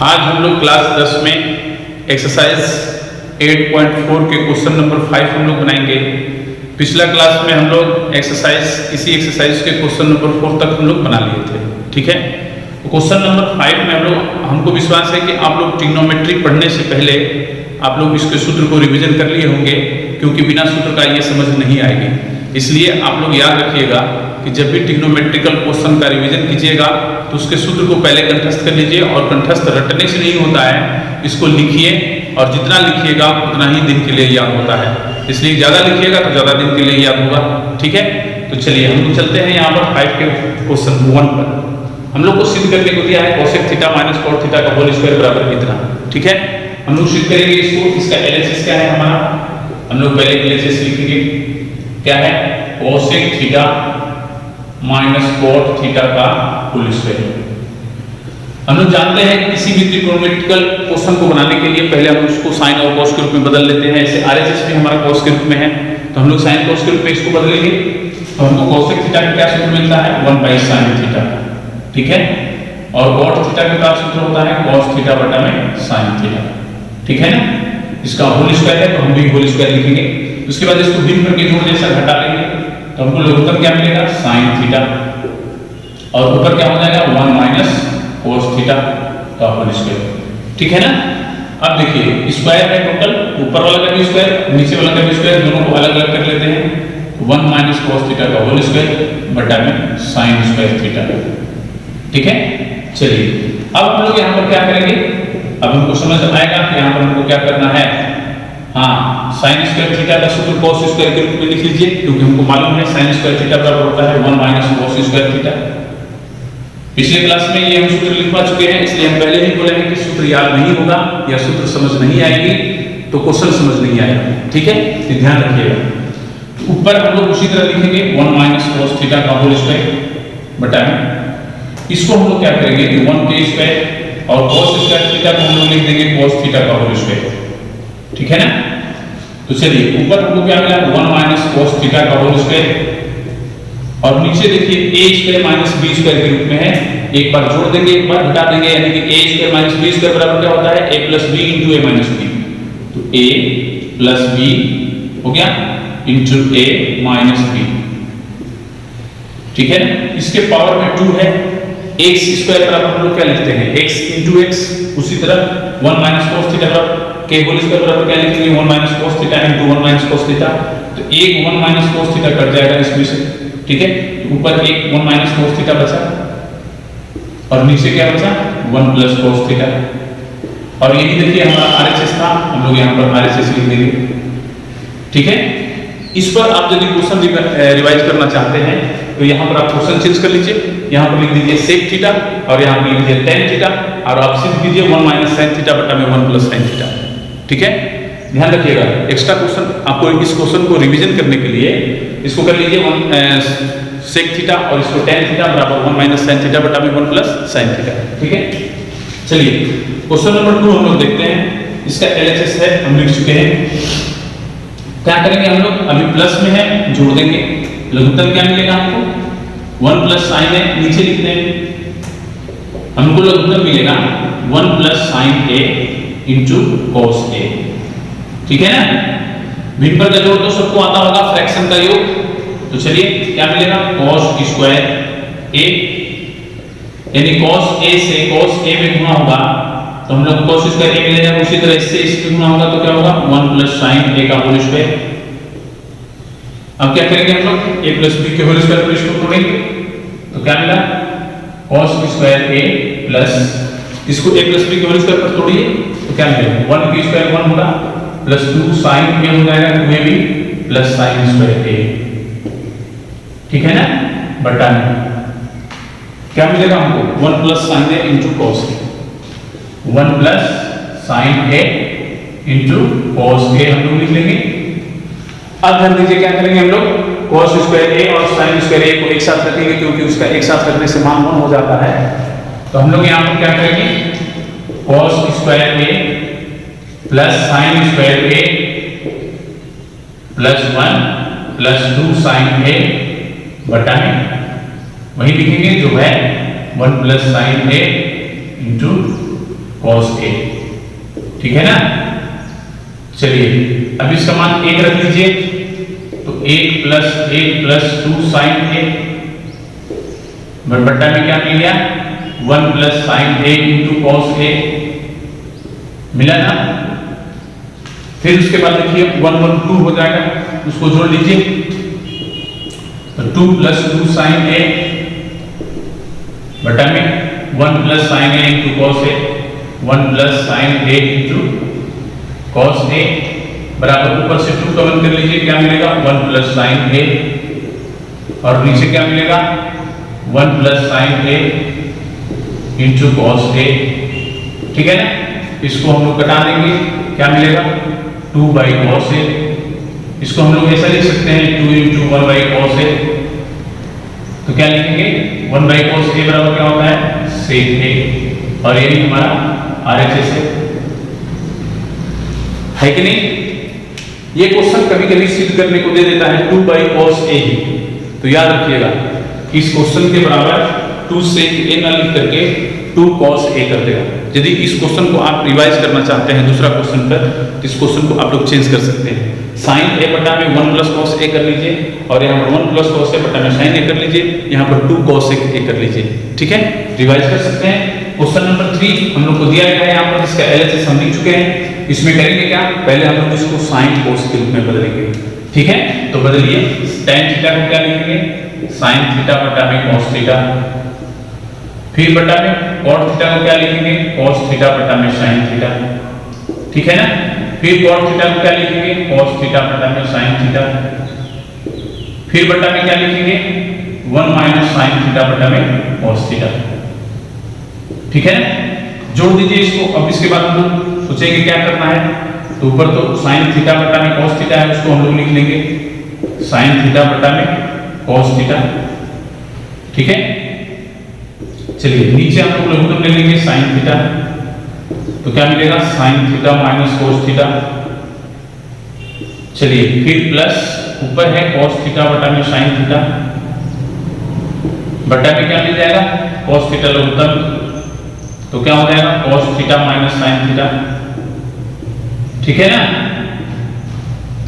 आज हम लोग क्लास 10 में एक्सरसाइज 8.4 के क्वेश्चन नंबर 5 हम लोग बनाएंगे। पिछला क्लास में हम लोग इसी एक्सरसाइज के क्वेश्चन नंबर 4 तक हम लोग बना लिए थे। ठीक है, तो क्वेश्चन नंबर 5 में हमको विश्वास है कि आप लोग ट्रिग्नोमेट्री पढ़ने से पहले आप लोग इसके सूत्र को रिवीजन कर लिए होंगे, क्योंकि बिना सूत्र का ये समझ नहीं आएगी। इसलिए आप लोग याद रखिएगा कि जब भी ट्रिग्नोमेट्रिकल क्वेश्चन का रिवीजन कीजिएगा तो उसके सूत्र को पहले कंठस्थ कर लीजिए, और कंठस्थ रटने से नहीं होता है, इसको लिखिए और जितना लिखिएगा उतना ही दिन के लिए याद होता है। इसलिए ज़्यादा लिखिएगा तो ज़्यादा दिन के लिए याद होगा। ठीक है, तो चलिए हम लोग चलते हैं यहाँ पर 5 के क्वेश्चन 1 पर। हम लोग को सिद्ध करने को दिया है cosec theta minus cot theta का होल स्क्वायर बराबर इतना। ठीक है, हम लोग सिद्ध करेंगे इसको। इसका LHS क्या है हमारा, हम लोग पहले LHS लिखेंगे। क्या है, cosec theta minus cot theta का होल स्क्वायर। हम लोग जानते हैं किसी भी ट्रिग्नोमेट्रिकल क्वेश्चन को बनाने के लिए पहले हम उसको साइन और cos के रूप में बदल लेते हैं। ऐसे RHS भी हमारा cos के रूप में है, तो हम लोग साइन cos के रूप में इसको बदलेंगे, तो हमको cosec थीटा का क्या सूत्र मिलता है, 1/sin थीटा। ठीक है, और cot थीटा का क्या सूत्र होता है, cos थीटा बटा में sin थीटा। ठीक है ना, इसका होल स्क्वायर है तो हम भी होल स्क्वायर लिखेंगे। उसके बाद इसको भिन्न करके जोड़ जैसा घटा लेंगे तो हमको लघुत्तम क्या मिलेगा, sin थीटा, और ऊपर क्या हो जाएगा 1 माइनस cos थीटा का होल स्क्वायर। ठीक है ना, अब देखिए स्क्वायर है टोटल, ऊपर वाला का भी स्क्वायर नीचे वाला का भी स्क्वायर, दोनों को अलग अलग कर लेते हैं। 1 माइनस cos थीटा का होल स्क्वायर बटा में sin स्क्वायर थीटा। ठीक है, चलिए अब हम लोग यहाँ पर क्या करेंगे, अब हमको समझ आएगा कि यहाँ पर हमको क्या करना है। हाँ, sin स्क्वायर थीटा का सूत्र cos स्क्वायर के रूप में लिख लीजिए, क्योंकि हमको मालूम है sin स्क्वायर थीटा बराबर होता है 1 माइनस cos स्क्वायर थीटा। पिछले क्लास में ये हम सूत्र लिखवा चुके हैं, इसलिए हम पहले ही बोले हैं कि सूत्र याद नहीं होगा या सूत्र समझ नहीं आएगी तो क्वेश्चन समझ नहीं आएगा। ठीक है, तो ध्यान रखिएगा। ऊपर हम लोग उसी तरह लिखेंगे 1 माइनस cos थीटा का होल स्क्वायर बटा में, इसको हम लोग क्या करेंगे कि 1 के स्क्वायर और cos स्क्वायर थीटा को हम लोग लिख देंगे cos थीटा का होल स्क्वायर। ठीक है ना, तो चलिए ऊपर हमको क्या मिला 1 माइनस cos थीटा का होल स्क्वायर, और नीचे देखिए a square minus b square के रूप में है। एक बार जोड़ देंगे, एक बार घटा देंगे, यानी कि a square minus b square बराबर क्या होता है, a plus b into a minus b। तो a प्लस b हो गया इंटू a माइनस b। ठीक है, इसके पावर में 2 है। x स्क्वायर बराबर हम लोग क्या लिखते हैं, x इंटू x। उसी तरह 1 माइनस cos थीटा बराबर के होल स्क्वायर बराबर क्या लिखेंगे, 1 minus cos theta into 1 minus cos theta. तो एक 1 माइनस cos थीटा कट जाएगा इसमें से। ठीक है, तो ऊपर एक 1 माइनस cos थीटा बचा और नीचे क्या बचा 1 प्लस cos थीटा। और यही देखिए हमारा RHS था, हम लोग यहाँ पर RHS लिख देंगे। ठीक है, इस पर आप यदि क्वेश्चन रिवाइज करना चाहते हैं तो यहाँ पर आप क्वेश्चन चेंज कर लीजिए, यहाँ पर लिख दीजिए sec थीटा और यहाँ पर लिख दीजिए tan थीटा, और आप सिद्ध कीजिए 1 माइनस sin थीटा बटा में 1 प्लस sin थीटा। ठीक है, ध्यान रखिएगा। एक्स्ट्रा क्वेश्चन आपको इस क्वेश्चन को रिवीजन करने के लिए इसको कर लीजिए 1 sec थीटा और इसको tan थीटा बराबर 1 माइनस sin थीटा बटा में 1 प्लस sin थीटा। ठीक है, चलिए क्वेश्चन नंबर 2 हम लोग देखते हैं। इसका LHS है, हम लिख चुके हैं। क्या करेंगे हम लोग, अभी प्लस में है, जोड़ देंगे, लघुत्तम क्या मिलेगा हमको 1 प्लस sin है, नीचे लिखते हैं, हमको लघुत्तम मिलेगा 1 plus sin a into cos a। ठीक है ना, भिन्न पर का जोड़ तो सबको आता होगा, फ्रैक्शन का योग। तो चलिए क्या मिलेगा, cos स्क्वायर a, यानी cos a से cos a में गुणा होगा तो हम लोग cos स्क्वायर a मिलेगा। उसी तरह इससे इसमें गुणा होगा तो क्या होगा 1 प्लस sin a का होल स्क्वायर। अब क्या करेंगे हम लोग, a प्लस b के होल स्क्वायर पर इसको तोड़ेंगे तो क्या मिला cos स्क्वायर a प्लस, इसको a प्लस b के होल स्क्वायर पर तोड़िए तो क्या मिलेगा 1 के स्क्वायर 1 होगा प्लस 2 sin a हो जाएगा 2ab plus sin square a। ठीक है ना, बटा में क्या मिलेगा हमको 1 plus sin a into cos a, 1 plus sin a into cos a हम लोग लिख लेंगे। अब ध्यान दीजिए क्या करेंगे हम लोग, cos स्क्वायर a और sin स्क्वायर a को एक साथ रखेंगे, क्योंकि उसका एक साथ रखने से मान 1 हो जाता है। तो हम लोग यहाँ पर क्या करेंगे, cos square a plus sin square a plus 1 plus 2 sin a बटा में वही लिखेंगे जो है 1 plus sin a into cos A, ठीक है ना। चलिए अब इसका मान 1 रख लीजिए, तो 1 प्लस 2 sin A बट्टा में क्या मिल गया 1 plus sin A into cos A मिला ना। फिर उसके बाद देखिए 1 1 2 हो जाएगा, उसको जोड़ लीजिए, तो 2 प्लस 2 sin A बटा में 1 plus sin A into cos A, 1 plus sin A into cos A बराबर ऊपर से 2 कॉमन कर लीजिए, क्या मिलेगा 1 प्लस sin A, और नीचे क्या मिलेगा 1 plus sin A into cos A, ठीक है ना। इसको हम लोग घटा देंगे, क्या मिलेगा 2 बाई cos A। इसको हम लोग ऐसा लिख सकते हैं 2 इंटू 1 बाई cos A, तो क्या लिखेंगे 1 बाई cos A बराबर क्या होता है sec A, और यही हमारा RHS है कि नहीं। ये क्वेश्चन कभी कभी सिद्ध करने को दे देता है 2 बाई cos A ही, तो याद रखिएगा इस क्वेश्चन के बराबर 2 sec A ना लिख करके 2 cos A कर देगा। यदि इस क्वेश्चन को आप रिवाइज करना चाहते हैं दूसरा क्वेश्चन पर, तो इस क्वेश्चन को आप लोग चेंज कर सकते हैं, sin A बटा में 1 प्लस cos A कर लीजिए, और यहाँ पर 1 प्लस cos A बटा में sin A कर लीजिए, यहाँ पर 2 cos A कर लीजिए, ठीक है, रिवाइज कर सकते हैं। क्वेश्चन नंबर 3 हम लोग को दिया गया है यहाँ पर, जिसका LHS हम लिख चुके हैं। इसमें करेंगे क्या, पहले हम लोग इसको sin cos के रूप में बदलेंगे, ठीक है। तो बदलिए, tan थीटा को क्या लिखेंगे sin थीटा बटा में cos थीटा, फिर बटा में cot थीटा को क्या लिखेंगे cos थीटा बटा में sin थीटा, ठीक है ना। फिर cot थीटा को क्या लिखेंगे cos थीटा बटा में sin थीटा, फिर बटा में क्या लिखेंगे 1 माइनस sin थीटा बटा में cos थीटा, ठीक है ना। जोड़ दीजिए इसको। अब इसके बाद हम लोग सोचेंगे क्या करना है, तो ऊपर तो sin थीटा बटा में cos थीटा है, उसको हम लोग लिख लेंगे sin थीटा बटा में cos थीटा, ठीक है। चलिए नीचे हम लोग लघुत्तम ले लेंगे sin थीटा, तो क्या मिलेगा sin theta minus cos theta. चलिए फिर प्लस ऊपर है cos थीटा बटा में sin थीटा, बटा में क्या मिल जाएगा cos थीटा लघुत्तम, तो क्या हो जाएगा cos theta minus sin theta, ठीक है ना।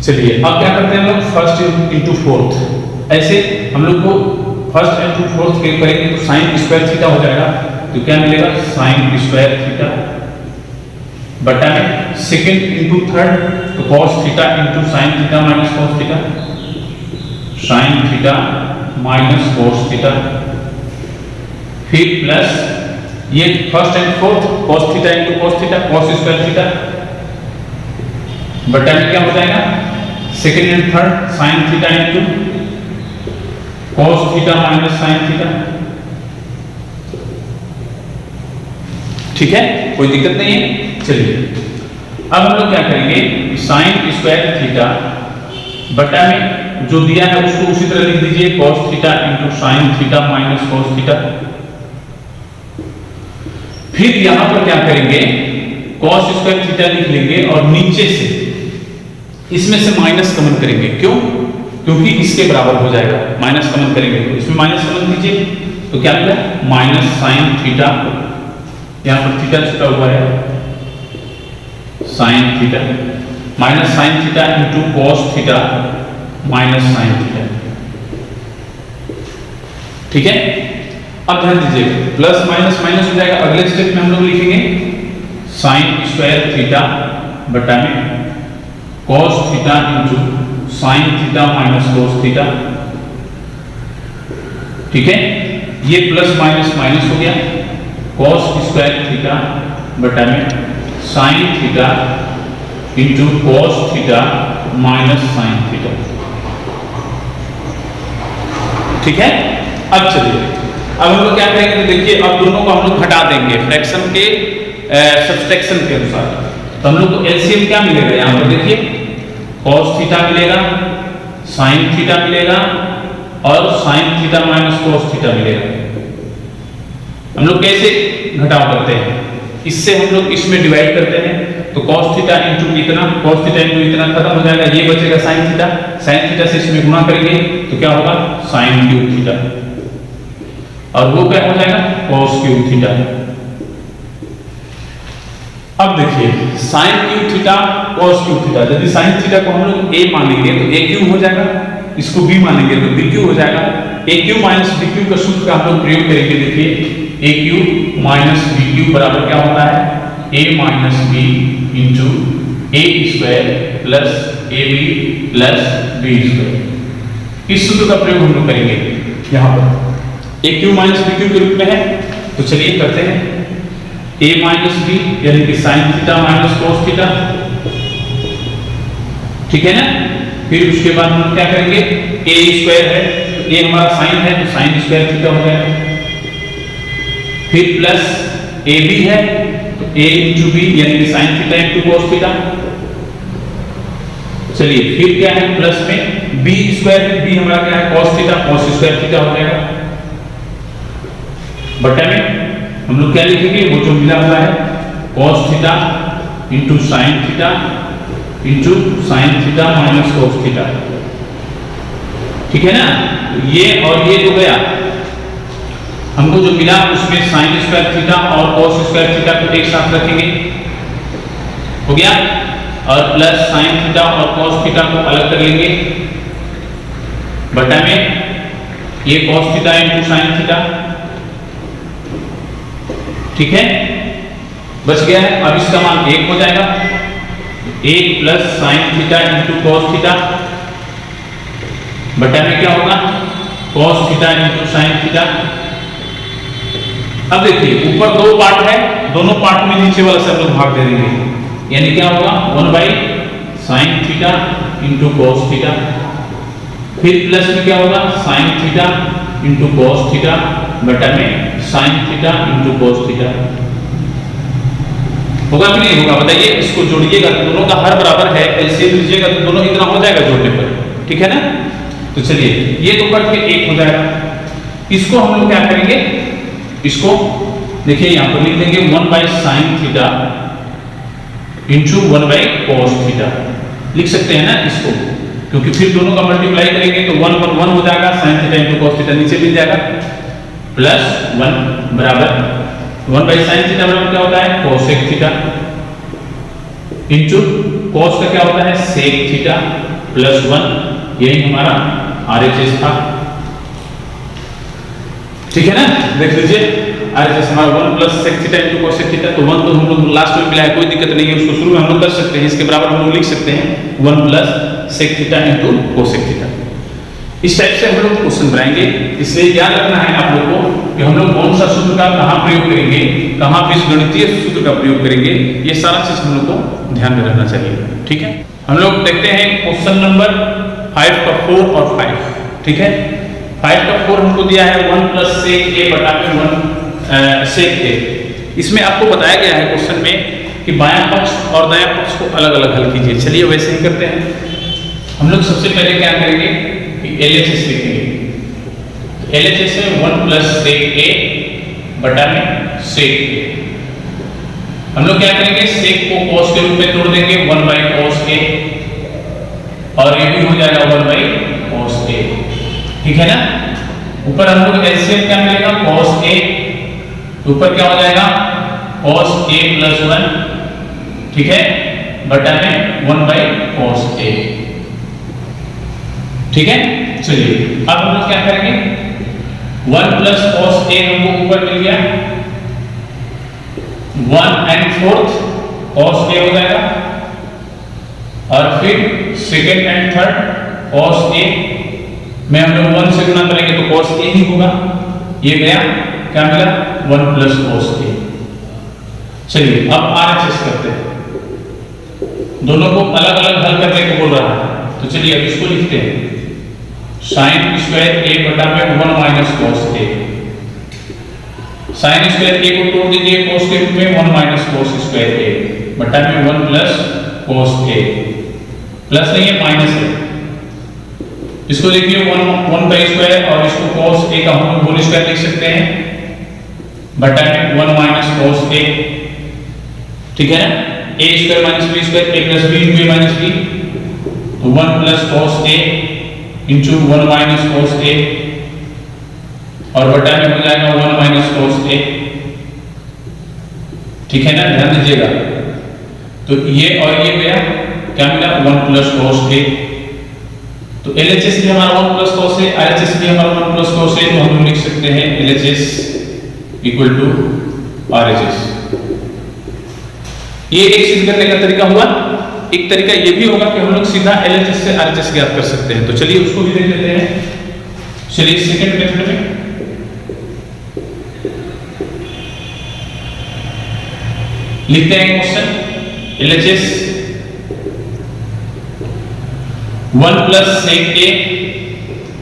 चलिए अब क्या करते हैं हम लोग फर्स्ट इंटू फोर्थ, ऐसे हम लोग को फर्स्ट इंटू फोर्थ करेंगे तो sin स्क्वायर थीटा हो जाएगा, तो क्या मिलेगा sin स्क्वायर थीटा बटा में सेकंड इंटू थर्ड, तो cos theta into sin theta minus cos theta, sin theta minus cos theta, फिर प्लस ये first and fourth cos theta into cos theta cos square theta, बटा में क्या हो जाएगा second and third sin theta into cos theta minus sin theta, ठीक है, कोई दिक्कत नहीं है। चलिए अब हम लोग क्या करेंगे sin स्क्वायर थीटा बटा में जो दिया है उसको उसी तरह लिख दीजिए cos theta into sin theta minus cos theta. फिर यहां पर क्या करेंगे cos स्क्वायर थीटा लिख लेंगे और नीचे से इसमें से माइनस कॉमन करेंगे, क्यों, क्योंकि इसके बराबर हो जाएगा, माइनस कॉमन करेंगे तो इसमें माइनस कॉमन कीजिए, तो क्या मिला माइनस sin थीटा, यहां पर थीटा छुटा हुआ है sin theta minus sin theta into cos theta minus sin theta, ठीक है। अब ध्यान दीजिए प्लस माइनस माइनस हो जाएगा, अगले स्टेप में हम लोग लिखेंगे sin स्क्वायर थीटा बटा में cos theta into sin theta minus cos theta, ठीक है। ये प्लस माइनस माइनस हो गया, cos स्क्वायर थीटा बटा में sin theta into cos theta minus sin theta, ठीक है। अब चलिए अब हम लोग क्या करेंगे, तो देखिए अब दोनों को हम लोग घटा देंगे फ्रैक्शन के सब्सट्रैक्शन के अनुसार, तो हम लोग को एलसीएम क्या मिलेगा, यहाँ पर देखिए cos थीटा मिलेगा, sin थीटा मिलेगा और sin theta minus cos theta मिलेगा। हम लोग कैसे घटाव करते हैं, इससे हम लोग इसमें डिवाइड करते हैं, तो cos थीटा इंटू इतना, cos थीटा इंटू इतना खत्म हो जाएगा, ये बचेगा sin थीटा से इसमें गुणा करेंगे तो क्या होगा sin क्यूब थीटा, और वो क्या हो जाएगा cos क्यूब थीटा, अब देखिए sine cube theta cos cube theta, यदि साइन थीटा को हम लोग ए मानेंगे तो ए क्यू हो जाएगा, इसको बी मानेंगे तो बी क्यू हो जाएगा। A cube minus B cube का सूत्र का हम लोग प्रयोग करेंगे। देखिए A cube minus B cube बराबर क्या होता है, A minus B into A square plus A B plus B square. इस सूत्र का प्रयोग हम लोग करेंगे यहाँ पर। A cube minus B cube के रूप में है, तो चलिए करते हैं। a माइनस बी यानी कि sine theta minus cos theta, ठीक है ना। फिर उसके बाद हम क्या करेंगे, a स्क्वायर है तो a हमारा साइन है तो साइन स्क्वायर थीटा हो जाएगा। फिर प्लस a b है तो a इंटू बी यानी कि sine theta into cos theta. चलिए फिर क्या है, प्लस में b स्क्वायर है, b हमारा क्या है cos theta, cos square theta हो जाएगा। बटा में हम लोग क्या लिखेंगे, वो जो मिला हुआ है cos theta into sine theta into sine theta minus cos theta, ठीक है ना। तो ये और ये तो गया, हमको जो मिला उसमें साइन स्क्वायर थीटा और cos स्क्वायर थीटा को एक साथ रखेंगे, हो गया। और प्लस साइन थीटा और cos थीटा को अलग कर लेंगे, बटा में ये cos theta into sine theta, ठीक है, बच गया है। अब इसका मान 1 हो जाएगा, 1 plus sine theta into cos theta, बटा में क्या होगा cos theta into sine theta. अब देखिए ऊपर दो पार्ट है, दोनों पार्ट में नीचे वाला से हम लोग भाग दे देंगे, यानी क्या होगा 1 by sine theta into cos theta. फिर प्लस में क्या होगा sine theta into cos theta, बटा में sine theta into cos theta. होगा कि नहीं होगा बताइए। इसको जोड़िएगा तो दोनों का हर बराबर है, एलसीएम लीजिएगा तो दोनों इतना हो जाएगा जोड़ने पर, ठीक है ना। तो चलिए ये तो कट के 1 हो जाएगा। इसको हम लोग क्या करेंगे, इसको देखिए यहां पर लिख देंगे 1 by sine theta into 1 by cos theta, लिख सकते हैं ना इसको, क्योंकि फिर दोनों का मल्टीप्लाई करेंगे तो 1 1 1 हो जाएगा, sine theta into cos theta नीचे मिल जाएगा, प्लस 1 बराबर 1 बाई साइन थीटा बराबर क्या होता है कोसेक थीटा इंटू कॉस का क्या होता है सेक थीटा प्लस 1, यही हमारा आरएचएस था, ठीक है ना। देख लीजिए आरएचएस हमारा 1 plus sec theta into cosec theta, तो 1 तो हम लोग लास्ट में मिला है, कोई दिक्कत नहीं है, उसको शुरू में हम लोग कर सकते हैं, इसके बराबर हम लोग लिख सकते हैं 1 plus sec theta into cosec theta. इस टाइप से हम लोग क्वेश्चन बनाएंगे, इसलिए याद रखना है आप लोग को कि हम लोग कौन सा सूत्र का कहां प्रयोग करेंगे, कहां बीजगणितीय सूत्र का प्रयोग करेंगे, ये सारा चीज हम लोग को ध्यान में रखना चाहिए, ठीक है। हम लोग देखते हैं क्वेश्चन नंबर 5 का 4 और 5, ठीक है। 5 का 4 हमको दिया है 1 प्लस सेक ए बटा में 1 सेक ए। इसमें आपको बताया गया है क्वेश्चन में कि बायां पक्ष और दायां पक्ष को अलग अलग हल कीजिए। चलिए वैसे ही करते हैं। हम लोग सबसे पहले क्या करेंगे कि LHS लिखेंगे। LHS में 1 प्लस सेक ए बटा में सेक ए। हम लोग क्या करेंगे सेक को कॉस के रूप में तोड़ देंगे 1 बाई कॉस ए, और ये भी हो जाएगा 1 बाई कॉस ए, ठीक है ना। ऊपर हम लोग एलसीएम क्या मिलेगा कॉस ए, ऊपर क्या हो जाएगा कॉस ए प्लस 1, ठीक है, बटा में 1 बाई कॉस ए, ठीक है। चलिए अब हम लोग क्या करेंगे 1 प्लस कॉस ए हमको ऊपर मिल गया, 1/4 कॉस ए हो जाएगा, और फिर second and third cos A में हम लोग 1 से गुना करेंगे तो कॉस ए ही होगा, ये गया क्या मिला 1 प्लस कॉस ए। चलिए अब आरएचएस करते हैं, दोनों को अलग अलग हल करने को बोल रहा है, तो चलिए अब इसको लिखते हैं साइन स्क्वायर ए बटा में 1 minus cos A. Sine square ए को तोड़ दीजिए कॉस के रूप में 1 माइनस कॉस स्क्वायर ए बटा में 1 प्लस कॉस ए, प्लस नहीं है माइनस है, इसको देखिए 1 का स्क्वायर और इसको कॉस ए का हम लोग होल स्क्वायर लिख सकते हैं, बटा में 1 माइनस कॉस ए, ठीक है ना। ए square minus B square, A plus B into A minus B, तो 1 plus cos A into 1 minus cos A, और बटा में हो जाएगा 1 माइनस कॉस ए, ठीक है ना। ध्यान दीजिएगा तो ये और ये गया, क्या मिला 1 प्लस cos A। तो LHS भी हमारा 1 प्लस cos A, RHS भी हमारा 1 प्लस cos A, तो हम लोग लिख सकते हैं LHS इक्वल टू RHS। ये एक सिद्ध करने का तरीका हुआ। एक तरीका ये भी होगा कि हम लोग सीधा LHS से RHS ज्ञात कर सकते हैं। तो चलिए उसको भी देख लेते हैं। चलिए सेकंड मेथड में लिखते हैं question LHS 1 plus sec A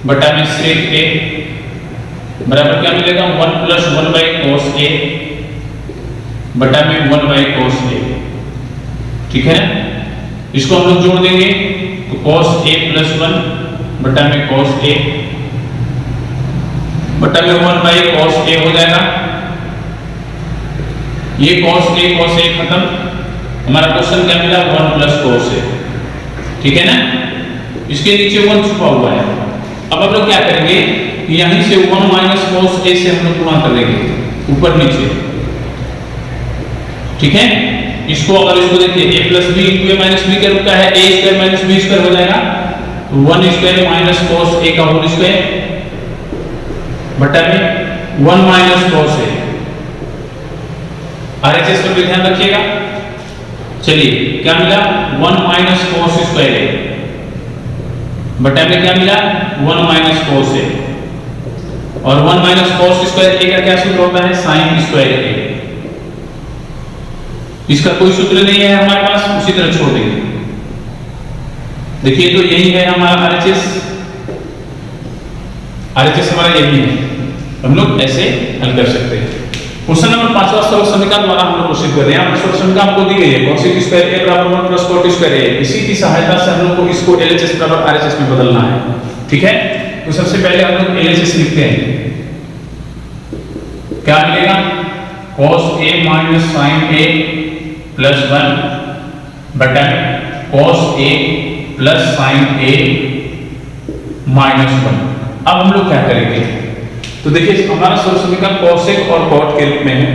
बटा में sec A बराबर क्या मिलेगा 1 प्लस 1 बाई cos A बटा में 1 बाई cos A। ठीक है, इसको हम लोग जोड़ देंगे तो cos A प्लस 1 बटा में cos A बटा में 1 बाई cos A हो जाएगा। ये cos A खत्म, हमारा क्वेश्चन क्या मिला 1 प्लस cos A। ठीक है ना, इसके नीचे 1 छुपा हुआ है। अब हम लोग क्या करेंगे, यहीं से 1 माइनस cos A से हम लोग गुणा कर देंगे ऊपर नीचे। ठीक है, इसको अगर इसको देखिए a plus B into A minus B के रूप का है, a square minus B square हो जाएगा, तो 1 स्क्वायर माइनस cos A का होल स्क्वायर बटा में 1 माइनस cos A। RHS पर भी ध्यान रखिएगा। चलिए क्या मिला 1 माइनस cos स्क्वायर A बटा में क्या मिला 1 माइनस cos A, और 1 माइनस cos स्क्वायर A का क्या सूत्र होता है sin स्क्वायर A। इसका कोई सूत्र नहीं है हमारे पास, उसी तरह छोड़ देंगे। देखिए तो यही है हमारा RHS हमारा यही है, हम लोग ऐसे हल कर सकते हैं। क्वेश्चन नंबर 5वां सरल समीकरण द्वारा हम लोग कोशिश कर रहे हैं। सरल समीकरण आपको दी गई है cos स्क्वायर A बराबर 1 प्लस cot स्क्वायर A। इसी की सहायता से हम लोग को इसको LHS बराबर RHS में बदलना है। ठीक है, तो सबसे पहले हम लोग LHS लिखते हैं। क्या मिलेगा cos A minus sin A plus 1 बटा cos A plus sin A minus 1। अब हम लोग क्या करेंगे, तो देखिए हमारा सरल समीकरण cosec और cot के रूप में है,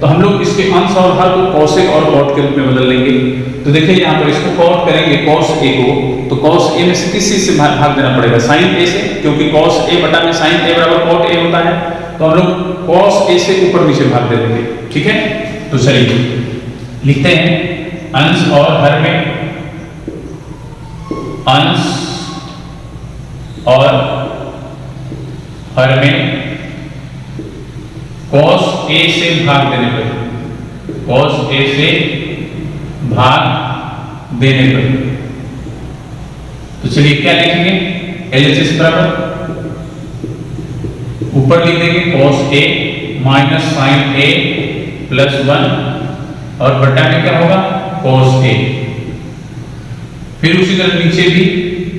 तो हम लोग इसके अंश और हर को cosec और cot के रूप में बदल लेंगे। तो देखिए यहाँ पर इसको cot करेंगे cos A को, तो cos A में से किस चीज से भाग देना पड़ेगा sin A से, क्योंकि cos A बटा में sin A बराबर cot A होता है, तो हम लोग cos A से ऊपर नीचे भाग दे देंगे। ठीक है, तो चलिए लिखते हैं अंश और हर में, अंश और हर में cos A से भाग देने पर, cos A से भाग देने पर, तो चलिए क्या लिखेंगे LHS बराबर ऊपर लिख देंगे cos A minus sin A plus 1 और बटा में क्या होगा cos A। फिर उसी तरह नीचे भी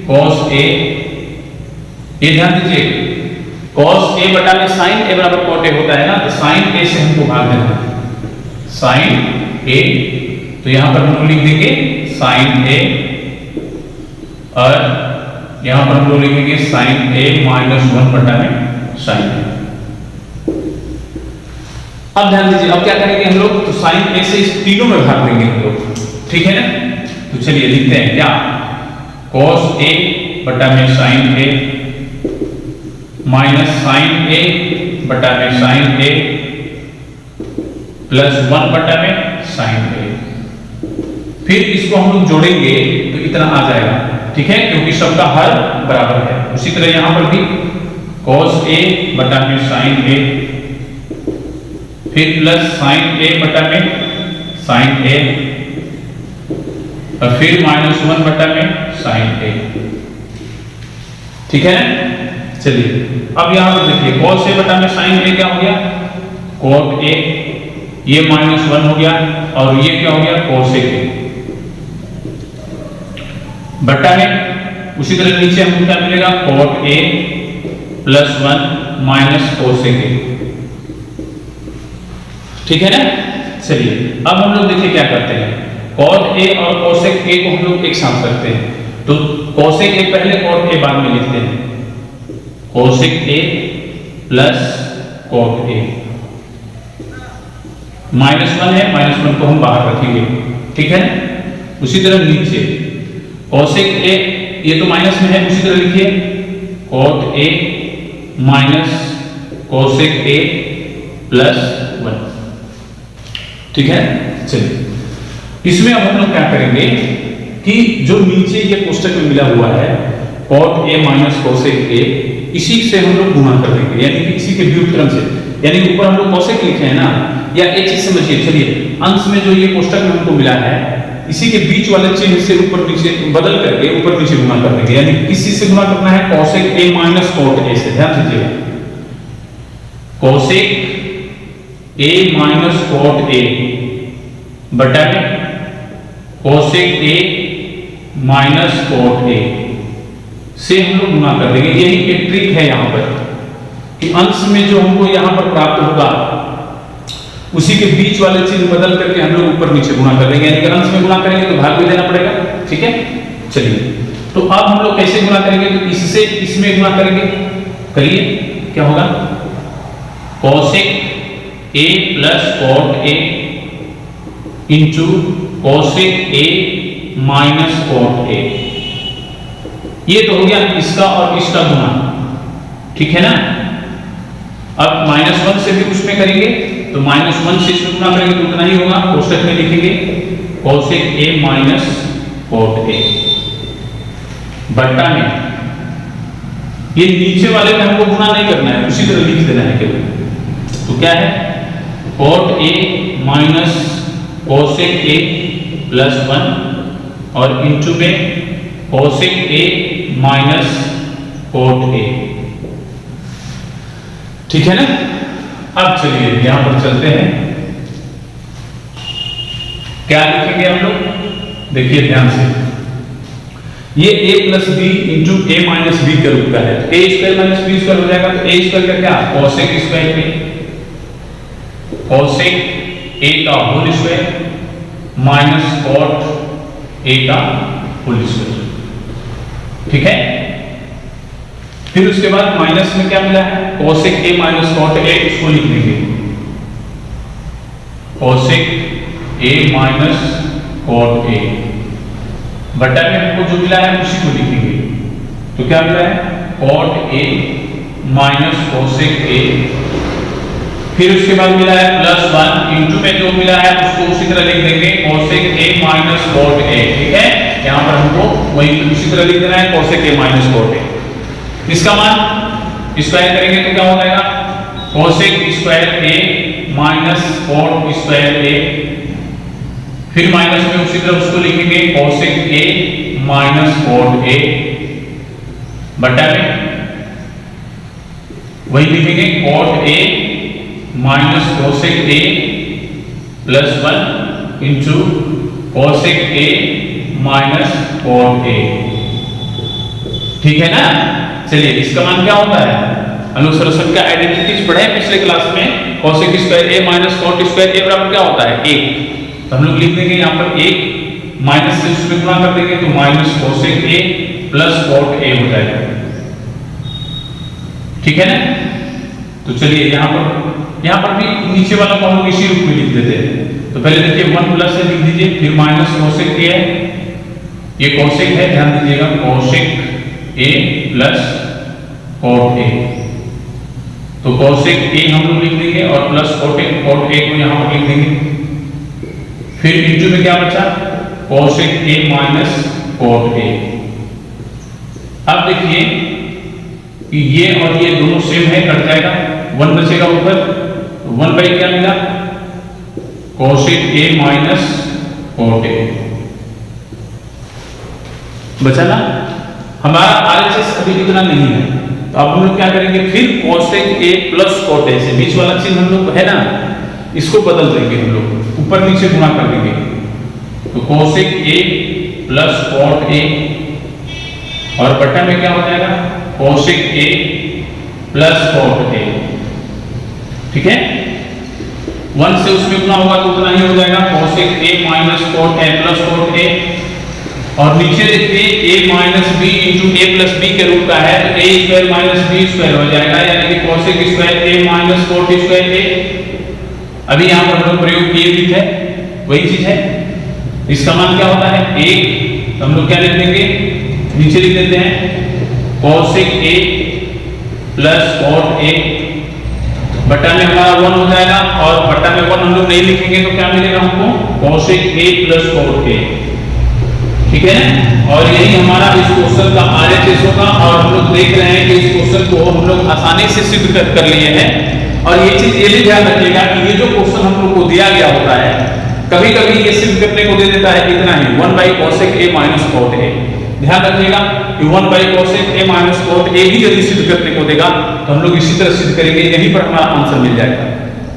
cos A, ये ध्यान दीजिए cos A बटा में sin A बराबर cot A होता है ना, तो sin A से हमको भाग देना है sin A, तो यहां पर हम लोग लिख देंगे sin A और यहां पर हम लोग लिखेंगे sin A माइनस 1 बटा में sin A। अब ध्यान दीजिए अब क्या करेंगे हम लोग, तो sin A से इस तीनों में भाग देंगे हम लोग। ठीक है ना, तो चलिए लिखते हैं क्या cos A बटा में sin A minus sin A बटा में sin A प्लस 1 बटा में sin A। फिर इसको हम लोग जोड़ेंगे तो इतना आ जाएगा। ठीक है, क्योंकि सबका हर बराबर है। उसी तरह यहां पर भी cos A बटा में sin A फिर प्लस sin A बटा में sin A और फिर माइनस 1 बटा में sin A। ठीक है, चलिए अब यहां पर देखिए cos A बटा में sin A क्या हो गया cot A, ये माइनस 1 हो गया और ये क्या हो गया cosec A बटा में, उसी तरह नीचे हमको क्या मिलेगा cot A plus 1 minus cosec A। ठीक है ना, चलिए अब हम लोग देखिए क्या करते हैं, cot A और cosec A को हम लोग एक साथ रखते हैं। तो cosec A पहले cot A बाद में लिखते हैं, cosec A plus cot A minus 1 है, माइनस 1 को हम बाहर रखेंगे। ठीक है, उसी तरह नीचे cosec a, ये तो माइनस में है, उसी तरह लिखिए cot a minus cosec a plus 1। ठीक है, चलिए इसमें अब हम लोग क्या करेंगे कि जो नीचे ये कोष्टक में मिला हुआ है cot a minus cosec a, इसी से हम लोग गुणा कर देंगे, यानी कि इसी के व्युत्क्रम से, यानी ऊपर हम लोग cosec लिखे हैं ना, या एक चीज समझिए। चलिए अंश में जो ये कोष्टक में हमको मिला है, इसी के बीच वाले चिन्ह से ऊपर नीचे बदल करके ऊपर नीचे गुणा कर देंगे, यानी किसी से गुणा करना है cosec a minus cot a से। ध्यान दीजिएगा, cosec a minus cot a बटा में cosec a minus cot a से हम लोग गुणा कर देंगे। यही एक ट्रिक है यहाँ पर कि अंश में जो हमको यहाँ पर प्राप्त होगा उसी के बीच वाले चिन्ह बदल करके हम लोग ऊपर नीचे गुणा कर देंगे, यानी कि अंश में गुणा करेंगे तो भाग भी देना पड़ेगा। ठीक है, चलिए तो अब हम लोग कैसे गुणा करेंगे, तो इससे इसमें गुणा करेंगे। करिए, क्या होगा, cosec a plus cot a into cosec a minus cot a। ये तो हो गया इसका और इसका गुणा, ठीक है ना। अब -1 से भी उसमें करेंगे तो -1 से इसमें गुणा करेंगे तो उतना ही होगा, कोष्टक में लिखेंगे cosec a minus cot a बट्टा में, ये नीचे वाले में हमको गुणा नहीं करना है, उसी तरह लिख देना है केवल। तो क्या है, cot a minus cosec a plus 1 और इंटू में cosec a minus cot a। ठीक है ना। अब चलिए यहां पर चलते हैं, क्या लिखेंगे हम लोग, देखिए ध्यान से, ये a plus B into A minus B के रूप का है, a square minus B square हो जाएगा, तो a स्क्वायर का क्या, cosec स्क्वायर पे cosec a का whole square minus cot a का होल स्क्वायर। ठीक है, फिर उसके बाद माइनस में क्या मिला है, cosec a minus cot a, इसको लिख देंगे cosec a minus cot a बटा में हमको जो मिला है उसी को लिखेंगे। तो क्या मिला है, cot a minus cosec a, फिर उसके बाद मिला है प्लस 1 इंटू में जो मिला है उसको उसी तरह लिख देंगे cosec a minus cot a। ठीक है, यहाँ पर हमको वही उसी तरह लिख देना है cosec a minus cot a। इसका मान स्क्वायर करेंगे तो क्या हो जाएगा, cosec square a minus cot square a, फिर माइनस में उसी तरह उसको लिखेंगे cosec a minus cot a बटा में वही लिखेंगे cot a minus cosec a plus 1 into cosec a minus cot a। ठीक है ना। चलिए इसका मान क्या होता है, अनुसरण का आइडेंटिटीज पढ़े पिछले क्लास में, cosec square a minus cot square a बराबर क्या होता है, 1। तो हम लोग लिख देंगे यहाँ पर 1, माइनस से उसमें गुणा कर देंगे तो minus cosec a plus cot a हो जाएगा। ठीक है ना। तो चलिए यहाँ पर भी नीचे वाला को हम लोग इसी रूप में लिख देते हैं। तो पहले देखिए 1 प्लस से लिख दीजिए, फिर माइनस cosec a है, ये cosec है, ध्यान दीजिएगा cosec a plus cot a। तो cosec a हम लोग लिख देंगे और प्लस cot a को यहां पर लिख देंगे, फिर इंटू में क्या बचा, cosec a minus cot a। अब देखिए कि ये और ये दोनों सेम है, कट जाएगा, 1 बचेगा ऊपर, 1 बाई क्या मिला, cosec a minus cot a बचा ना। हमारा RHS अभी इतना नहीं है, तो अब हम लोग क्या करेंगे, फिर cosec a plus cot a से बीच वाला चिन्ह हम लोग है ना, इसको बदल देंगे, हम लोग ऊपर नीचे गुणा कर देंगे। तो cosec a plus cot a और बटा में क्या हो जाएगा, cosec a plus cot a। ठीक है, 1 से उसमें गुणा होगा तो उतना ही हो जाएगा, cosec a minus cot a plus cot a। और नीचे देखिए a minus B into A plus B के रूप का है, तो a square minus B square हो जाएगा, यानी कि cosec square a minus cot square a। अभी यहाँ पर हम लोग प्रयोग किए भी थे, वही चीज है। इसका मान क्या होता है 1, तो हम लोग क्या लिख देंगे, नीचे लिख देते हैं cosec A plus cot A, बटा में हमारा 1 हो जाएगा, और बटा में 1 हम लोग नहीं लिखेंगे तो क्या मिलेगा हमको cosec A plus cot A, ठीक है ना। और यही हमारा इस क्वेश्चन का RHS होगा, और हम लोग देख रहे हैं कि इस क्वेश्चन को हम लोग आसानी से सिद्ध कर लिए हैं। और ये चीज ये भी ध्यान रखिएगा कि ये जो क्वेश्चन हम लोग को दिया गया होता है, कभी कभी ये सिद्ध करने को दे देता है इतना ही 1 by cosec A minus cot A। ध्यान रखिएगा कि 1 by cosec A minus cot A ही यदि सिद्ध करने को देगा तो हम लोग इसी तरह सिद्ध करेंगे, यहीं पर हमारा आंसर मिल जाएगा।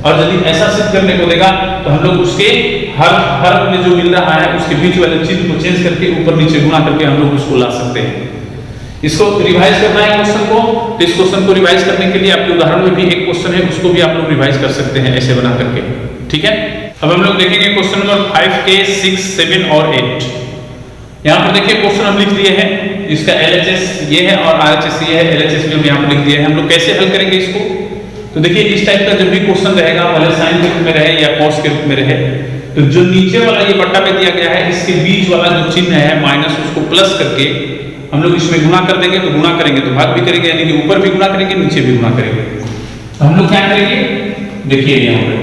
और यदि ऐसा सिद्ध करने को देगा तो हम लोग उसके हर में जो मिल रहा है उसके बीच वाले चिन्ह को चेंज करके ऊपर नीचे गुणा करके हम लोग उसको ला सकते हैं। इसको रिवाइज करना है क्वेश्चन को, तो इस क्वेश्चन को रिवाइज करने के लिए आपके उदाहरण में भी एक क्वेश्चन है, उसको भी आप लोग रिवाइज कर सकते हैं ऐसे बना करके, ठीक है। अब हम लोग देखेंगे क्वेश्चन नंबर 5 के 6, 7 और 8। यहाँ पर देखिए क्वेश्चन हम लिख दिए हैं, इसका LHS ये है और RHS ये है, LHS भी हम यहाँ पर लिख दिए हैं। हम लोग कैसे हल करेंगे इसको, तो देखिए इस टाइप का जब भी क्वेश्चन रहेगा, भले साइन के रूप में रहे या कॉस के रूप में रहे, तो जो नीचे वाला ये बट्टा पे दिया गया है इसके बीच वाला जो चिन्ह है माइनस, उसको प्लस करके हम लोग इसमें गुणा कर देंगे, तो गुणा करेंगे तो भाग भी करेंगे, यानी कि ऊपर भी गुणा करेंगे नीचे भी गुणा करेंगे। तो हम लोग क्या करेंगे, देखिए यहाँ पे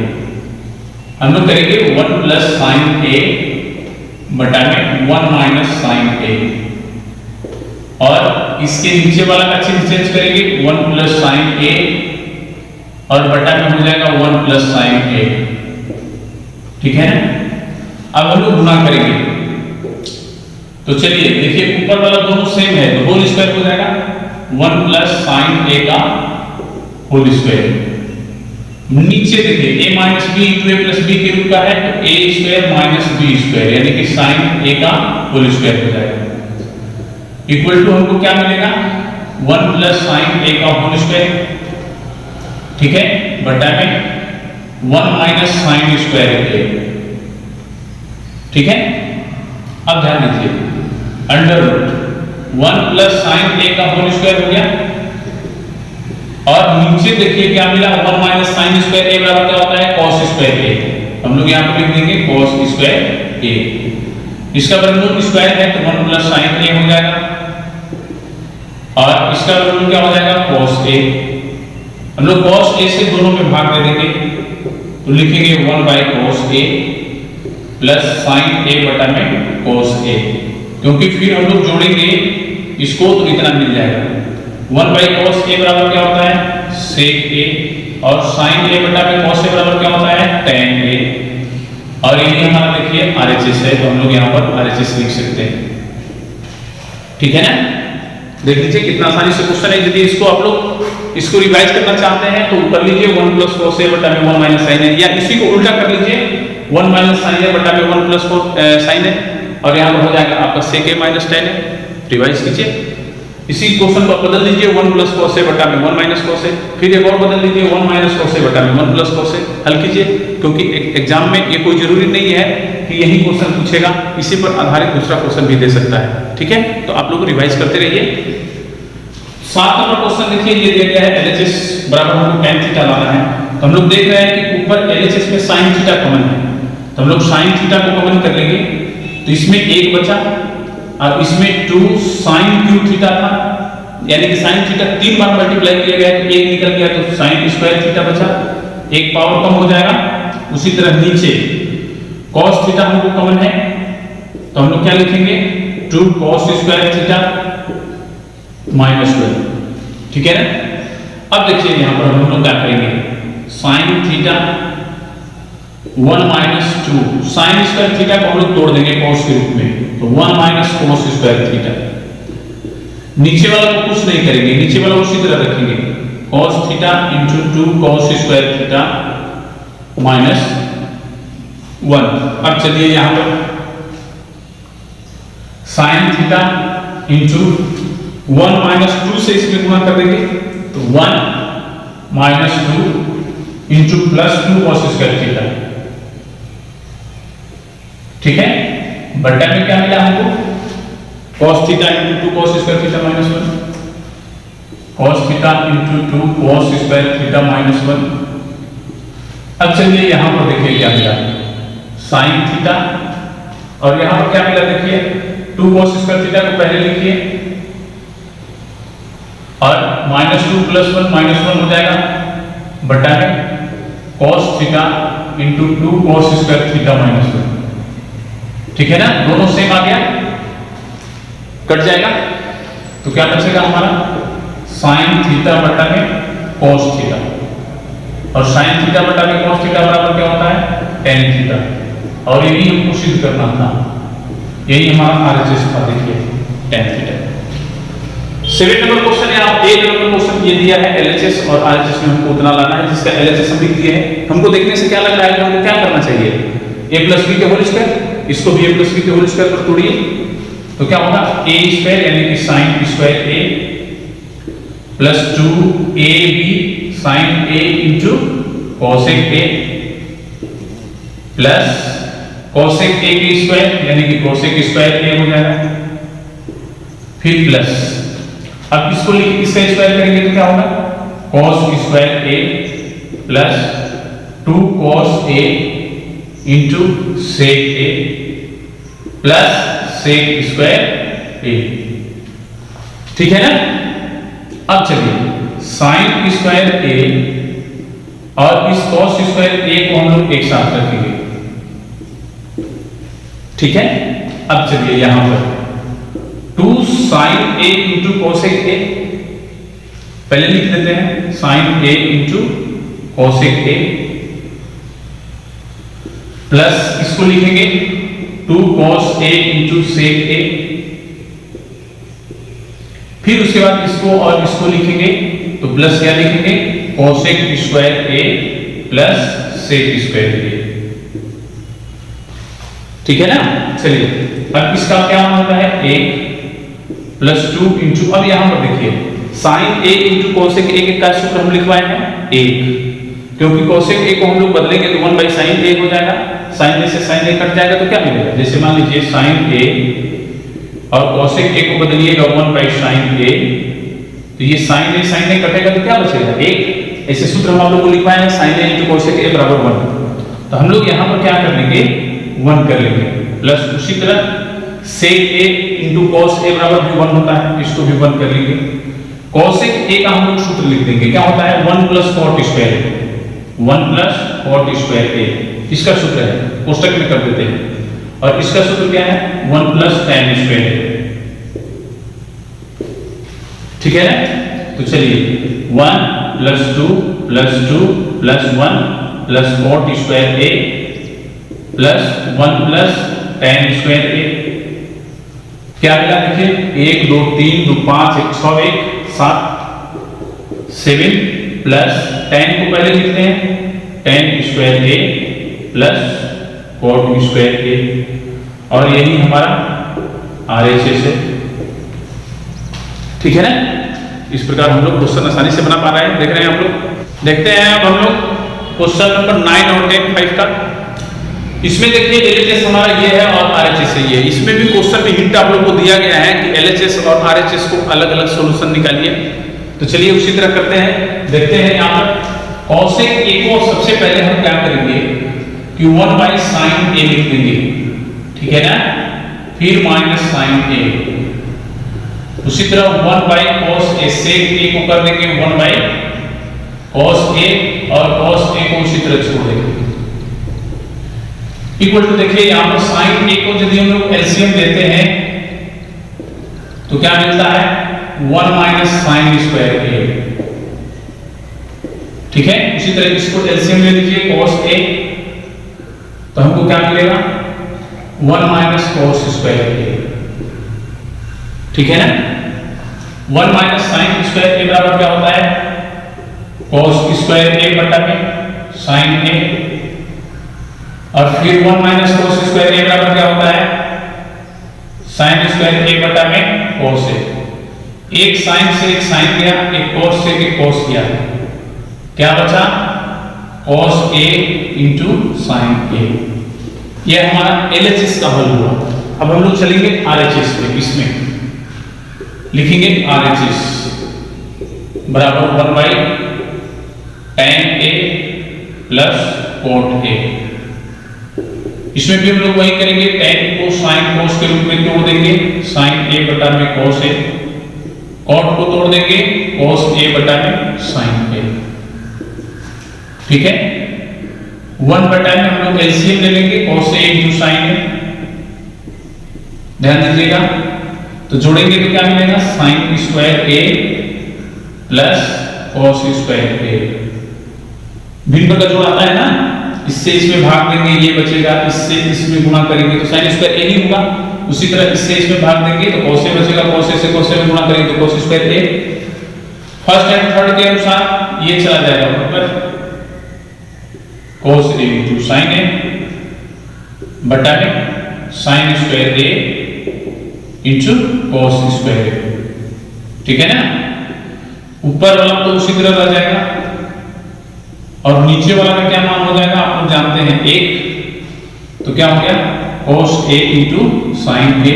हम लोग करेंगे 1 प्लस साइन A बटा में 1 माइनस साइन A, और इसके नीचे वाला का चिन्ह चेंज करेंगे 1 प्लस साइन A, और बटा में हो जाएगा 1 प्लस साइन A, ठीक है ना। अब हम लोग गुणा करेंगे, तो चलिए देखिए ऊपर वाला दोनों सेम है तो होल स्क्वायर हो जाएगा 1 प्लस साइन A का होल स्क्वायर। नीचे देखिए a minus B into A plus B के रूप का है, तो A square minus B square, यानी कि साइन A का होल स्क्वायर हो जाएगा, इक्वल टू हमको क्या मिलेगा 1 प्लस साइन A का होल स्क्वायर, ठीक है, बटा में 1 माइनस साइन स्क्वायर A, ठीक है। अब ध्यान दीजिए under root 1 plus sine A का होल स्क्वायर हो गया, और नीचे देखिए क्या मिला 1 माइनस साइन स्क्वायर A बराबर क्या होता है cos स्क्वायर A। हम लोग यहाँ पे लिख देंगे cos स्क्वायर A, इसका वर्गमूल स्क्वायर है तो 1 प्लस साइन A हो जाएगा, और इसका वर्गमूल क्या हो जाएगा cos A। हम लोग cos A से दोनों में भाग दे देंगे, तो लिखेंगे 1 by cos A plus sine A बटा में cos A, क्योंकि फिर हम लोग जोड़ेंगे इसको तो इतना मिल जाएगा 1 बाई cos A बराबर क्या होता है sec A, और sin A बटा में cos A बराबर क्या होता है tan A, और यही हमारा देखिए RHS है, तो हम लोग यहाँ पर RHS लिख सकते हैं, ठीक है ना। देख लीजिए कितना आसानी से क्वेश्चन है। यदि इसको आप लोग इसको रिवाइज करना चाहते हैं तो कर लीजिए 1 प्लस cos A बटा में 1 माइनस sin A, या इसी को उल्टा कर लीजिए 1 माइनस sin A बटा में 1 प्लस sin A, और यहाँ पर हो जाएगा आपका sec A minus tan A। Revise कीजिए, इसी क्वेश्चन को बदल लीजिए 1 प्लस cos A बटा में 1 माइनस cos A, फिर एक और बदल लीजिए 1 माइनस cos A बटा में 1 प्लस cos A। हल कीजिए, क्योंकि एग्जाम में ये कोई जरूरी नहीं है कि यही क्वेश्चन पूछेगा, इसी पर आधारित दूसरा क्वेश्चन भी दे सकता है, ठीक है। तो आप लोग रिवाइज करते रहिए। 7 नंबर क्वेश्चन देखिए, ये दिया गया है LHS बराबर हमको tan थीटा लाना है, तो हम लोग देख रहे हैं कि ऊपर LHS में sin थीटा कॉमन है, तो हम लोग sin थीटा को कॉमन कर लेंगे, तो इसमें 1 बचा, और इसमें 2 sin क्यूब थीटा था, यानी कि sin थीटा 3 बार मल्टीप्लाई किया गया है, 1 निकल गया तो sin स्क्वायर थीटा बचा, एक पावर कम हो जाएगा। उसी तरह नीचे cos थीटा हमको कॉमन है, तो हम लोग क्या लिखेंगे 2 cos स्क्वायर थीटा माइनस 1, ठीक है ना। अब देखिए यहाँ पर हम लोग क्या करेंगे sin theta 1 minus 2 sin square theta को हम लोग तोड़ देंगे cos के रूप में, तो 1 माइनस cos स्क्वायर थीटा। नीचे वाला को कुछ नहीं करेंगे, नीचे वाला उसी तरह रखेंगे cos theta into 2 cos square theta minus 1। अब चलिए यहाँ पर sin थीटा इंटू 1 माइनस 2 से इसमें गुणा कर देंगे, तो 1 minus 2 into plus 2 cos square theta, ठीक है। बटा में क्या मिला हमको cos theta into 2 cos square theta minus 1, cos theta into 2 cos square theta minus 1। अब चलिए यहां पर देखिए क्या मिला sin थीटा और यहां पर क्या मिला देखिए 2 cos स्क्वायर थीटा को पहले लिखिए और -2 + 1 -1 हो जाएगा बटा में cos theta into 2 cos square theta -1। ठीक है ना, दोनों सेम आ गया, कट जाएगा तो क्या बचेगा हमारा sin थीटा बटा में cos थीटा, और sin थीटा बटा में cos थीटा बराबर क्या होता है tan थीटा, और यही हमको सिद्ध करना था, यही हमारा RHS था। देखिए tan थीटा। 7 नंबर क्वेश्चन है, आप 1 नंबर क्वेश्चन ये दिया है LHS और RHS में हमको उतना लाना है जिसका LHS हम लिख दिए है। हमको देखने से क्या लग रहा है कि हमको क्या करना चाहिए, a + b के होल स्क्वायर, इसको भी a + b के होल स्क्वायर पर तोड़िए तो क्या होगा a स्क्वायर यानी कि sin square a plus 2ab sin a into cosec a plus cosec a की स्क्वायर यानी कि cosec स्क्वायर a हो जाएगा, फिर प्लस अब इसको इसका स्क्वायर करेंगे तो क्या होगा cos square a plus 2 cos a into sec a plus sec square a। ठीक है ना, अब चलिए sin स्क्वायर a और इस cos स्क्वायर a को हम लोग एक साथ रखेंगे। ठीक है, अब चलिए यहां पर 2 sin a into cosec a पहले लिख देते हैं, sin a into cosec a plus इसको लिखेंगे 2 cos a into sec a, फिर उसके बाद इसको और इसको लिखेंगे तो प्लस क्या लिखेंगे cosec square a plus sec square a। ठीक है ना, चलिए अब इसका क्या होता है 1 प्लस 2 इंटू, अब यहां पर देखिए sin a into cosec a का सूत्र हम लिखवाए हैं 1, क्योंकि cosec a को हम लोग बदलेंगे तो 1/sin a हो जाएगा, sin a से sin a कट जाएगा तो क्या मिलेगा, जैसे मान लीजिए sin a और cosec a को बदलिएगा 1/sin a तो ये sin a कटेगा तो क्या बचेगा 1। ऐसे सूत्र हम आप लोग को लिखवाए हैं sin a into cosec a बराबर 1, तो हम लोग यहां पर क्या कर लेंगे 1 कर लेंगे, प्लस उसी तरह sec a into cos a बराबर भी 1 होता है, इसको भी 1 कर लेंगे। cosec a का हम लोग सूत्र लिख देंगे, क्या होता है 1 + cot square a, 1 + cot square a, इसका सूत्र है, कोष्टक में कर देते हैं, और इसका सूत्र क्या है 1 + tan स्क्वायर a। ठीक है ना, तो चलिए 1 + 2 + 2 + 1 + cot square a plus 1 + tan square a, क्या मिला देखिए 1 2 3 2 5 1 6 1 7 7 प्लस tan को पहले लिखते हैं tan square a plus cot square a, और यही हमारा RHS है। ठीक है ना, इस प्रकार हम लोग क्वेश्चन आसानी से बना पा रहे हैं, देख रहे हैं हम लोग। देखते हैं अब हम लोग क्वेश्चन नंबर 9 और 10 5 का। इसमें देखिए LHS हमारा ये है और RHS है ये, इसमें भी क्वेश्चन में हिंट आप लोग को दिया गया है कि LHS और RHS को अलग अलग सॉल्यूशन निकालिए। तो चलिए उसी तरह करते हैं, देखते हैं यहाँ पर cosec a को सबसे पहले हम क्या करेंगे कि 1/sin a लिख देंगे, ठीक है ना, फिर -sin a, उसी तरह 1/cos a, sec a को कर देंगे 1/cos a और cos a को उसी तरह छोड़ देंगे, इक्वल टू देखिए यहां पर sin a को यदि हम लोग एलसीएम लेते हैं तो क्या मिलता है 1 - sin स्क्वायर a। ठीक है, इसी तरह इसको एलसीएम ले लीजिए cos a, तो हमको क्या मिलेगा 1 - cos स्क्वायर a। ठीक है ना, 1 - sin स्क्वायर a बराबर क्या होता है cos स्क्वायर a बटा में sin a, और फिर 1 - cos स्क्वायर a बराबर क्या होता है sin स्क्वायर a बटा में cos a। एक sin से एक sin गया, एक cos से एक cos गया, क्या बचा cos a into sin a। यह हमारा LHS का हल हुआ। अब हम लोग चलेंगे RHS पे, इसमें लिखेंगे RHS बराबर 1/tan a plus cot a। इसमें भी हम लोग वही करेंगे, tan को sin cos के रूप में तोड़ देंगे, sin a बटा में cos a, cot को तोड़ देंगे cos a बटा में sin a। ठीक है, 1 बटा में हम लोग एलसीएम ले लेंगे, cos a into sin a। ध्यान दीजिएगा, तो जोड़ेंगे तो क्या मिलेगा, sin square a plus cos square a। भिन्न का जोड़ आता है ना, इससे इसमें भाग देंगे ये बचेगा, इससे इसमें गुणा करेंगे तो sin स्क्वायर a ही होगा। उसी तरह इससे इसमें भाग देंगे तो cos a बचेगा, cos a से cos a में गुणा करेंगे तो cos square a। First and third के अनुसार ये चला जाएगा ऊपर, cos a into sin a बटा में sin square a into cos square a। ठीक है ना, ऊपर वाला तो उसी तरह रह जाएगा और नीचे वाला का क्या मान हो जाएगा, आप लोग जानते हैं 1, तो क्या हो गया cos a into sin a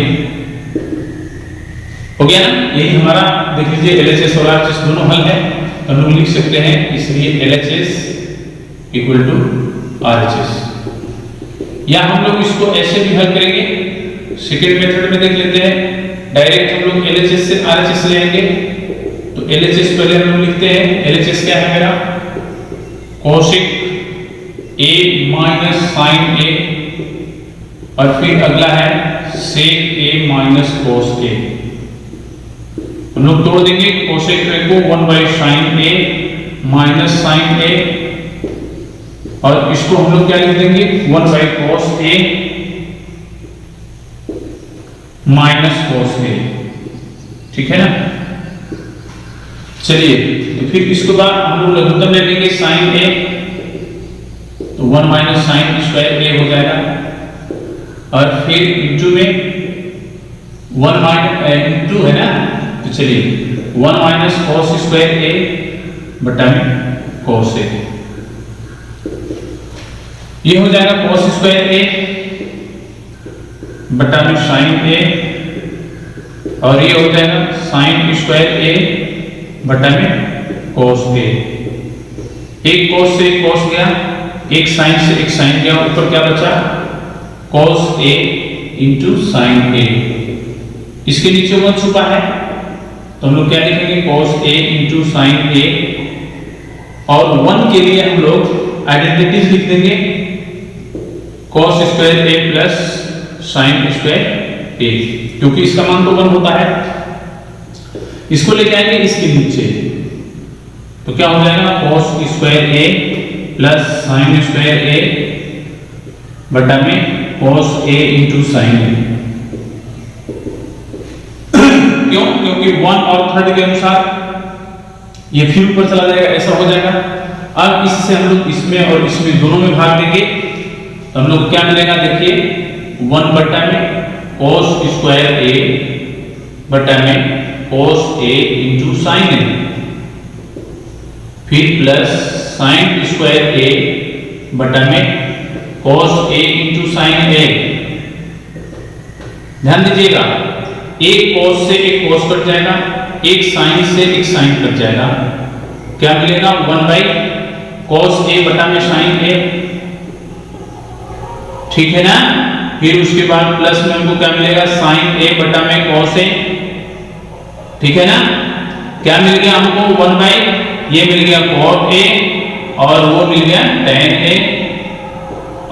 हो गया ना। यही हमारा देख लीजिए LHS और RHS दोनों हल है, तो हम लोग लिख सकते हैं, इसलिए LHS इक्वल टू RHS। या हम लोग इसको ऐसे भी हल करेंगे, सेकेंड मेथड में देख लेते हैं, डायरेक्ट हम लोग LHS से RHS ले आएंगे। तो LHS पहले हम लोग लिखते हैं, LHS क्या है मेरा, cosec a minus sin a, और फिर अगला है sec a minus cos a। हम लोग तोड़ देंगे cosec को 1 by sin a minus sin a, और इसको हम लोग क्या लिख देंगे 1 by cos a minus cos a। ठीक है ना, चलिए तो फिर इसके बाद हम लोग लघुत्तम ले लेंगे sin a, तो 1 माइनस sin स्क्वायर a हो जाएगा, और फिर इंटू में 1 माइनस इंटू है ना, तो चलिए 1 माइनस cos स्क्वायर a बटा में cos a, ये हो जाएगा cos स्क्वायर a बटा में sin a, और ये हो जाएगा sin स्क्वायर a बटा में cos a। एक cos से एक cos गया, एक sin से एक sin गया, ऊपर क्या बचा cos a into sin a। इसके नीचे 1 छुपा है, तो हम लोग क्या लिखेंगे cos a into sin a, और 1 के लिए हम लोग आइडेंटिटीज लिख देंगे, cos square a plus sin square a, क्योंकि इसका मान तो 1 होता है। इसको लेके आएंगे इसके नीचे, तो क्या हो जाएगा cos square a plus sin square a बटा में cos a into sin a। क्यों, क्योंकि 1 और 3 के अनुसार ये फिर ऊपर चला जाएगा, ऐसा हो जाएगा। अब इससे हम लोग इसमें और इसमें दोनों में भाग देंगे, तो हम लोग क्या मिलेगा, देखिए 1 बटा में cos स्क्वायर a बटा में cos a into sin a, फिर प्लस sin स्क्वायर a बटा में cos a into sin a। ध्यान दीजिएगा, एक cos से एक cos कट जाएगा, एक sin से एक sin कट जाएगा, क्या मिलेगा 1 बाई cos a बटा में sin a। ठीक है ना, फिर उसके बाद प्लस में हमको क्या मिलेगा sin a बटा में cos a। ठीक है ना, क्या मिल गया हमको 1 बाई, ये मिल गया cot a और वो मिल गया tan a।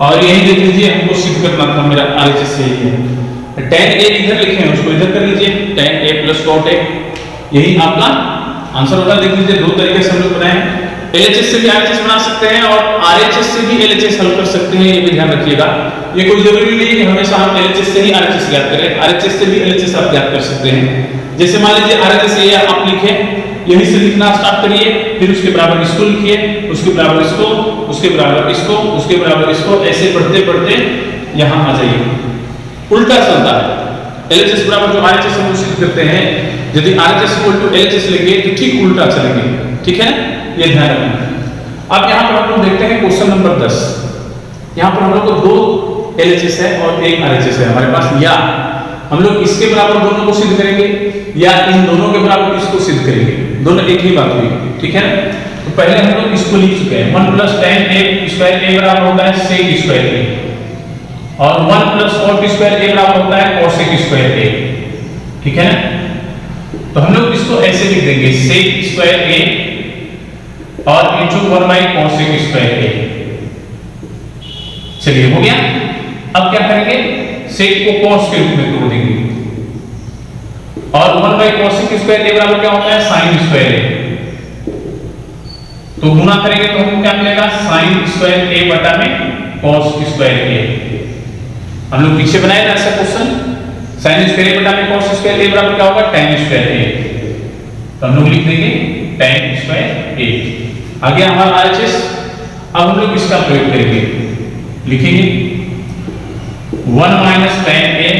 और यही देख लीजिए, हमको सिद्ध करना था, मेरा RHS से ही है, tan a इधर लिखे हैं उसको इधर कर लीजिए, tan a plus cot a, यही आपका आंसर होगा। देख लीजिए, दो तरीके से हम लोग बनाए हैं, LHS से भी RHS बना सकते हैं और RHS से भी LHS हल कर सकते हैं, ये भी ध्यान रखिएगा। ये कोई जरूरी नहीं है कि हमेशा हम LHS से ही RHS ज्ञात करें, RHS से भी LHS आप ज्ञात कर सकते हैं। जैसे मान लीजिए RHS ये आप लिखे, यहीं से लिखना स्टार्ट करिए, फिर उसके बराबर इसको लिखिए, उसके बराबर इसको, उसके बराबर इसको, उसके बराबर इसको, ऐसे बढ़ते बढ़ते यहाँ आ जाइए। उल्टा चलता है, LHS बराबर जो RHS हम सिद्ध करते हैं, यदि RHS इक्वल टू LHS लेंगे तो ठीक उल्टा चलेंगे। ठीक है, ये ध्यान रखना। अब यहाँ पर हम लोग देखते हैं क्वेश्चन नंबर 10। यहाँ पर हम लोग को 2 LHS है और 1 RHS है हमारे पास, या हम लोग इसके बराबर दोनों को सिद्ध करेंगे या इन दोनों के बराबर इसको सिद्ध करेंगे, दोनों एक ही बात हुई। ठीक है, तो पहले हम लोग इसको लिख चुके हैं, 1 plus tan a square a बराबर होता है sec स्क्वायर a। और 1 प्लस कॉट स्क्वायर ए बराबर होता है कोसेक स्क्वायर ए, ठीक है ना। तो हम लोग इसको ऐसे लिख देंगे सेक स्क्वायर ए और इंटू 1 बाई कोसेक स्क्वायर ए। चलिए हो गया। अब क्या करेंगे, सेक को कॉस के रूप में तोड़ देंगे और 1 बाई कोसेक स्क्वायर ए बराबर क्या होता है साइन स्क्वायर ए। तो गुना करेंगे तो हमको क्या मिलेगा साइन स्क्वायर ए बटा में कॉस स्क्वायर ए। हम लोग पीछे बनाए ना ऐसा क्वेश्चन, साइन स्क्वायर ए बटा में कॉस स्क्वायर ए बराबर क्या होगा tan स्क्वायर ए। तो हम लोग लिख देंगे tan स्क्वायर ए। आ गया हमारा RHS। अब हम लोग इसका प्रयोग करेंगे, लिखेंगे 1 माइनस tan ए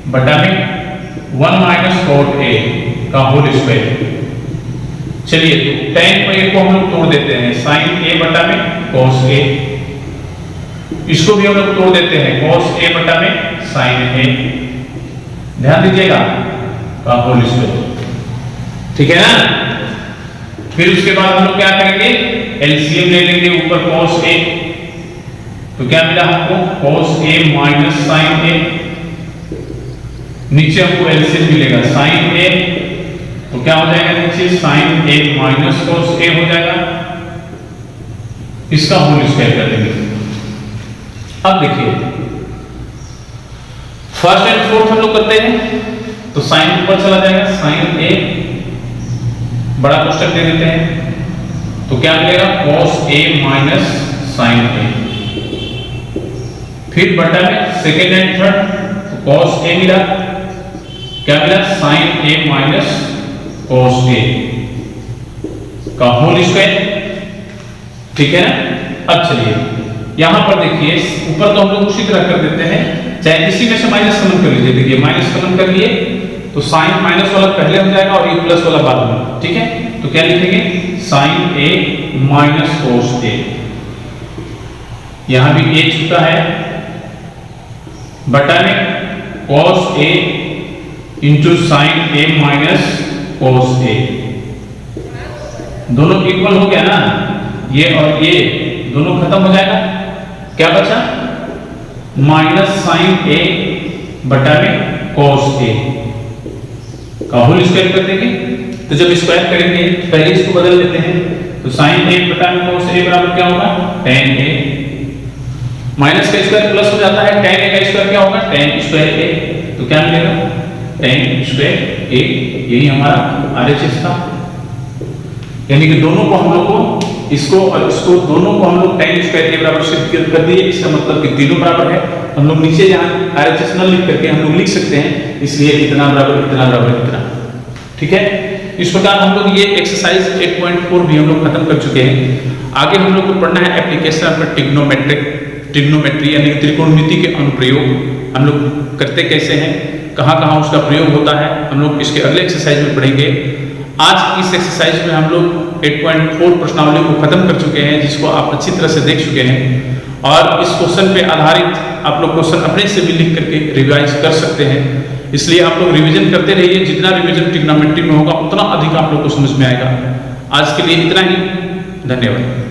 बटा में 1 माइनस cot ए का होल स्क्वायर। चलिए तो tan ए को हम लोग तोड़ देते हैं sin ए बटा में cos ए, इसको भी हम लोग तोड़ देते हैं cos ए बटा में sin ए। ध्यान दीजिएगा का होल स्क्वायर, ठीक है ना। फिर उसके बाद हम लोग क्या करेंगे एलसीएम ले लेंगे ऊपर cos ए, तो क्या मिला हमको cos ए माइनस sin ए, नीचे हमको एलसीएम मिलेगा sin ए, तो क्या हो जाएगा नीचे sin ए माइनस cos ए हो जाएगा, इसका होल स्क्वायर कर देंगे। अब देखिए फर्स्ट एंड फोर्थ हम लोग करते हैं, तो साइन ऊपर चला जाएगा साइन ए, बड़ा कोष्टक दे देते हैं, तो क्या मिलेगा cos ए माइनस साइन ए। फिर बटा में सेकेंड एंड थर्ड, तो cos ए मिला, क्या मिला साइन ए माइनस cos ए का होल स्क्वायर, ठीक है ना। अब चलिए यहां पर देखिए ऊपर तो हम लोग उसी तरह कर देते हैं, चाहे इसी में से माइनस कॉमन कर लीजिए। देखिए माइनस कॉमन कर लिए तो साइन माइनस वाला पहले हो जाएगा और ये प्लस वाला बाद में, ठीक है। तो क्या लिखेंगे साइन ए माइनस cos ए, यहां भी ए छूटा है, बटा में cos ए इंटू साइन ए माइनस cos ए। दोनों इक्वल हो गया ना, ये और ये दोनों खत्म हो जाएगा, क्या बचा माइनस साइन ए बटा में cos ए का होल स्क्वायर कर देंगे। तो जब स्क्वायर करेंगे पहले इसको बदल देते हैं, तो साइन ए बटा में cos ए बराबर क्या होगा tan ए, माइनस का स्क्वायर प्लस हो जाता है, tan ए का स्क्वायर क्या होगा tan स्क्वायर ए, तो क्या मिलेगा tan स्क्वायर ए। यही हमारा RHS था, यानी कि दोनों को हम लोग को इसको और इसको दोनों को हम लोग tan स्क्वायर ए बराबर सिद्ध कर दिए। इसका मतलब कि तीनों बराबर है। हम लोग नीचे जहां RHS न लिख करके हम लोग लिख सकते हैं, इसलिए इतना बराबर इतना बराबर इतना, ठीक है। इस प्रकार हम लोग ये एक्सरसाइज 8.4 भी हम लोग खत्म कर चुके हैं। आगे हम लोग को पढ़ना है एप्लीकेशन ऑफ ट्रिग्नोमेट्री यानी त्रिकोणमिति के अनुप्रयोग हम लोग करते कैसे हैं, कहाँ कहाँ उसका प्रयोग होता है, हम लोग इसके अगले एक्सरसाइज में पढ़ेंगे। आज इस एक्सरसाइज में हम लोग 8.4 प्रश्नावली को खत्म कर चुके हैं, जिसको आप अच्छी तरह से देख चुके हैं। और इस क्वेश्चन पे आधारित आप लोग क्वेश्चन अपने से भी लिख करके रिवाइज कर सकते हैं, इसलिए आप लोग रिवीजन करते रहिए। जितना रिवीजन ट्रिग्नोमेट्री में होगा उतना अधिक आप लोग को समझ में आएगा। आज के लिए इतना ही, धन्यवाद।